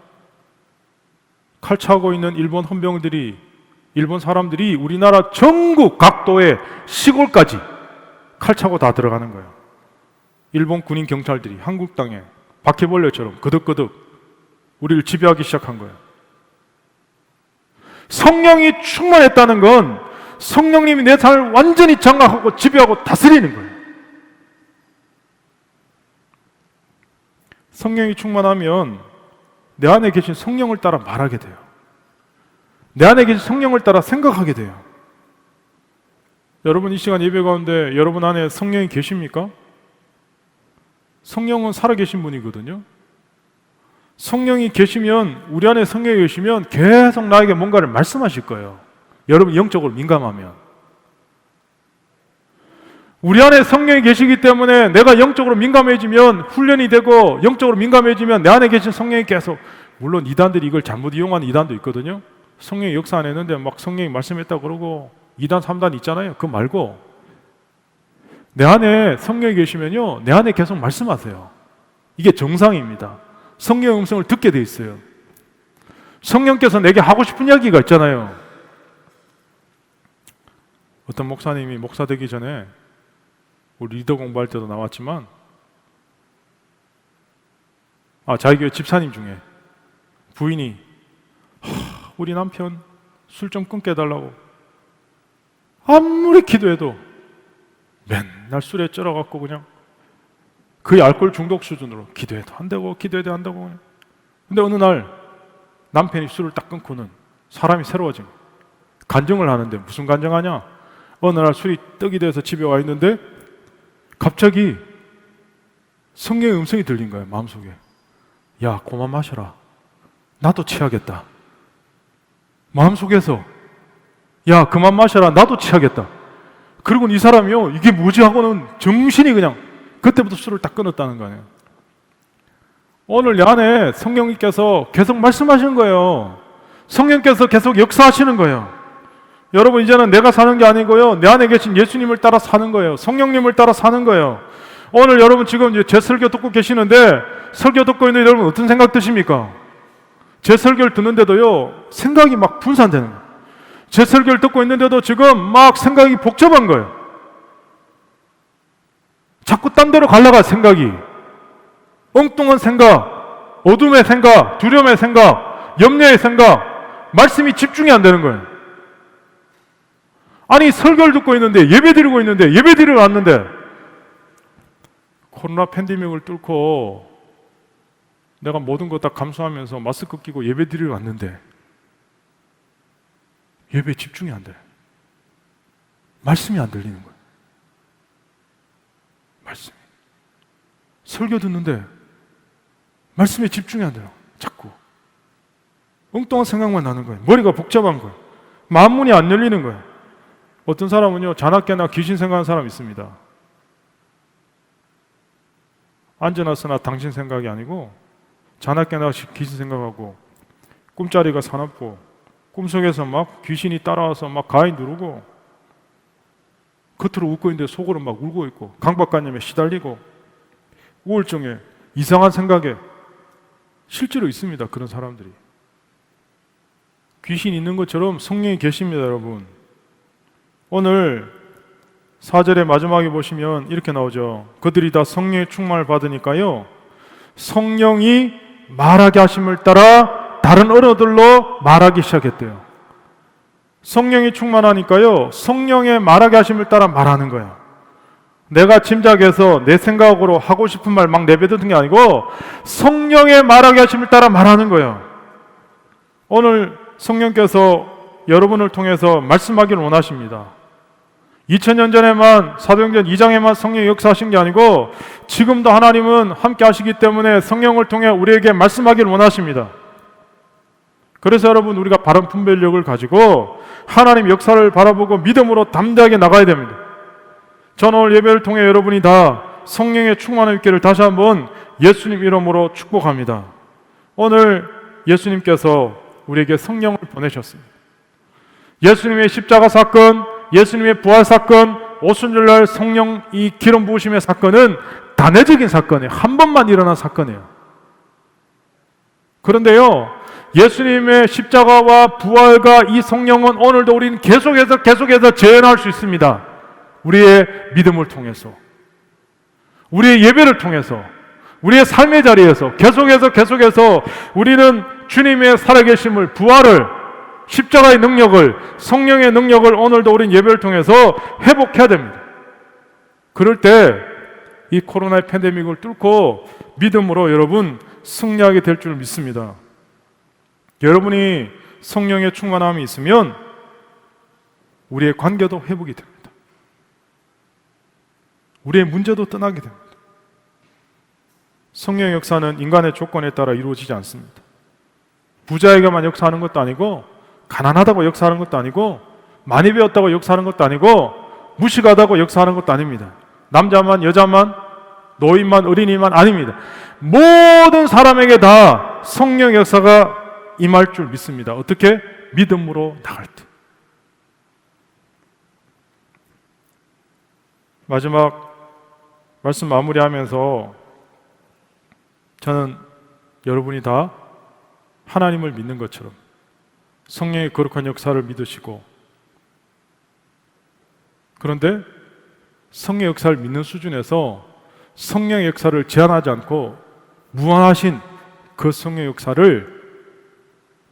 칼 차고 있는 일본 헌병들이, 일본 사람들이 우리나라 전국 각도의 시골까지 칼 차고 다 들어가는 거예요. 일본 군인 경찰들이 한국 땅에 바퀴벌레처럼 그득그득 우리를 지배하기 시작한 거예요. 성령이 충만했다는 건 성령님이 내 삶을 완전히 장악하고 지배하고 다스리는 거예요. 성령이 충만하면 내 안에 계신 성령을 따라 말하게 돼요. 내 안에 계신 성령을 따라 생각하게 돼요. 여러분, 이 시간 예배 가운데 여러분 안에 성령이 계십니까? 성령은 살아계신 분이거든요. 성령이 계시면, 우리 안에 성령이 계시면 계속 나에게 뭔가를 말씀하실 거예요. 여러분 영적으로 민감하면. 우리 안에 성령이 계시기 때문에 내가 영적으로 민감해지면 훈련이 되고, 영적으로 민감해지면 내 안에 계신 성령이 계속, 물론 이단들이 이걸 잘못 이용하는 이단도 있거든요. 성령이 역사 안 했는데 막 성령이 말씀했다고 그러고 2단 3단 있잖아요. 그거 말고 내 안에 성령이 계시면요, 내 안에 계속 말씀하세요. 이게 정상입니다. 성령의 음성을 듣게 돼 있어요. 성령께서 내게 하고 싶은 이야기가 있잖아요. 어떤 목사님이 목사 되기 전에 우리 리더 공부할 때도 나왔지만, 자기 교회 집사님 중에 부인이 우리 남편 술 좀 끊게 해달라고 아무리 기도해도 맨날 술에 쩔어갖고 그냥 거의 알코올 중독 수준으로 기도해도 안 되고 기도해도 안 되고. 근데 어느 날 남편이 술을 딱 끊고는 사람이 새로워진 거예요. 간증을 하는데 무슨 간증하냐? 어느 날 술이 떡이 돼서 집에 와 있는데 갑자기 성령의 음성이 들린 거예요. 마음속에. 야, 그만 마셔라. 나도 취하겠다. 마음속에서 야, 그만 마셔라. 나도 취하겠다. 그리고 이 사람이요, 이게 뭐지 하고는 정신이 그냥 그때부터 술을 딱 끊었다는 거 아니에요. 오늘 내 안에 성령님께서 계속 말씀하시는 거예요. 성령께서 계속 역사하시는 거예요. 여러분, 이제는 내가 사는 게 아니고요, 내 안에 계신 예수님을 따라 사는 거예요. 성령님을 따라 사는 거예요. 오늘 여러분 지금 이제 제 설교 듣고 계시는데, 설교 듣고 있는 여러분 어떤 생각 드십니까? 제 설교를 듣는데도요, 생각이 막 분산되는 거예요. 제 설교를 듣고 있는데도 지금 막 생각이 복잡한 거예요. 자꾸 딴 데로 가려가 생각이. 엉뚱한 생각, 어둠의 생각, 두려움의 생각, 염려의 생각, 말씀이 집중이 안 되는 거예요. 아니 설교를 듣고 있는데 예배 드리고 있는데 예배 드리러 왔는데 코로나 팬데믹을 뚫고 내가 모든 거 다 감수하면서 마스크 끼고 예배 드리러 왔는데 예배에 집중이 안 돼. 말씀이 안 들리는 거예요. 말씀이. 설교 듣는데 말씀에 집중이 안 돼요. 자꾸. 엉뚱한 생각만 나는 거예요. 머리가 복잡한 거예요. 마음문이 안 열리는 거예요. 어떤 사람은요, 자나깨나 귀신 생각하는 사람 있습니다. 앉아나서나 당신 생각이 아니고 자나깨나 귀신 생각하고 꿈자리가 사납고 꿈속에서 막 귀신이 따라와서 막 가위 누르고 겉으로 웃고 있는데 속으로 막 울고 있고 강박관념에 시달리고 우울증에 이상한 생각에 실제로 있습니다. 그런 사람들이. 귀신 있는 것처럼 성령이 계십니다, 여러분. 오늘 4절의 마지막에 보시면 이렇게 나오죠. 그들이 다 성령의 충만을 받으니까요, 성령이 말하게 하심을 따라 다른 언어들로 말하기 시작했대요. 성령이 충만하니까요, 성령의 말하게 하심을 따라 말하는 거예요. 내가 짐작해서 내 생각으로 하고 싶은 말 막 내뱉는 게 아니고 성령의 말하게 하심을 따라 말하는 거예요. 오늘 성령께서 여러분을 통해서 말씀하기를 원하십니다. 2000년 전에만 사도행전 2장에만 성령이 역사하신 게 아니고 지금도 하나님은 함께 하시기 때문에 성령을 통해 우리에게 말씀하기를 원하십니다. 그래서 여러분, 우리가 바른 분별력을 가지고 하나님 역사를 바라보고 믿음으로 담대하게 나가야 됩니다. 저는 오늘 예배를 통해 여러분이 다 성령의 충만함 있기를 다시 한번 예수님 이름으로 축복합니다. 오늘 예수님께서 우리에게 성령을 보내셨습니다. 예수님의 십자가 사건, 예수님의 부활 사건, 오순절날 성령 이 기름 부으심의 사건은 단회적인 사건이에요. 한 번만 일어난 사건이에요. 그런데요, 예수님의 십자가와 부활과 이 성령은 오늘도 우리는 계속해서 재현할 수 있습니다. 우리의 믿음을 통해서, 우리의 예배를 통해서, 우리의 삶의 자리에서 계속해서 우리는 주님의 살아계심을, 부활을, 십자가의 능력을, 성령의 능력을 오늘도 우리는 예배를 통해서 회복해야 됩니다. 그럴 때 이 코로나의 팬데믹을 뚫고 믿음으로 여러분 승리하게 될 줄 믿습니다. 여러분이 성령의 충만함이 있으면 우리의 관계도 회복이 됩니다. 우리의 문제도 떠나게 됩니다. 성령의 역사는 인간의 조건에 따라 이루어지지 않습니다. 부자에게만 역사하는 것도 아니고, 가난하다고 역사하는 것도 아니고, 많이 배웠다고 역사하는 것도 아니고, 무식하다고 역사하는 것도 아닙니다. 남자만, 여자만, 노인만, 어린이만 아닙니다. 모든 사람에게 다 성령 역사가 임할 줄 믿습니다. 어떻게? 믿음으로 나갈 때. 마지막 말씀 마무리하면서 저는 여러분이 다 하나님을 믿는 것처럼 성령의 거룩한 역사를 믿으시고, 그런데 성령의 역사를 믿는 수준에서 성령의 역사를 제한하지 않고 무한하신 그 성령의 역사를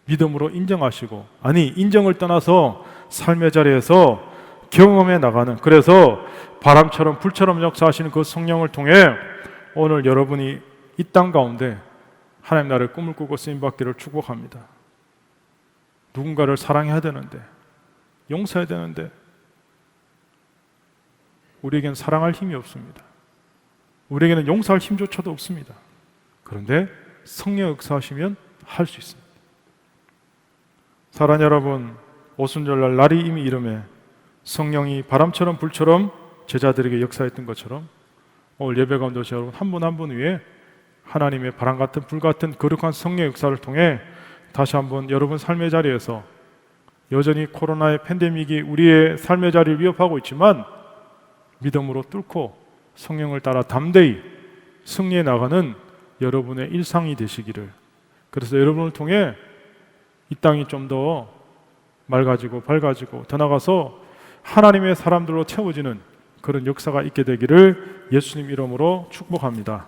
믿음으로 인정하시고, 아니 인정을 떠나서 삶의 자리에서 경험해 나가는, 그래서 바람처럼 불처럼 역사하시는 그 성령을 통해 오늘 여러분이 이 땅 가운데 하나님 나라의 꿈을 꾸고 쓰임받기를 축복합니다. 누군가를 사랑해야 되는데, 용서해야 되는데 우리에겐 사랑할 힘이 없습니다. 우리에게는 용서할 힘조차도 없습니다. 그런데 성령 역사하시면 할 수 있습니다. 사랑하는 여러분, 오순절날 날이 이미 이름에 성령이 바람처럼 불처럼 제자들에게 역사했던 것처럼 오늘 예배 가운데 오신 여러분 한 분 한 분 위에 하나님의 바람 같은 불 같은 거룩한 성령의 역사를 통해 다시 한번 여러분 삶의 자리에서, 여전히 코로나의 팬데믹이 우리의 삶의 자리를 위협하고 있지만 믿음으로 뚫고 성령을 따라 담대히 승리해 나가는 여러분의 일상이 되시기를, 그래서 여러분을 통해 이 땅이 좀 더 맑아지고 밝아지고 더 나아가서 하나님의 사람들로 채워지는 그런 역사가 있게 되기를 예수님 이름으로 축복합니다.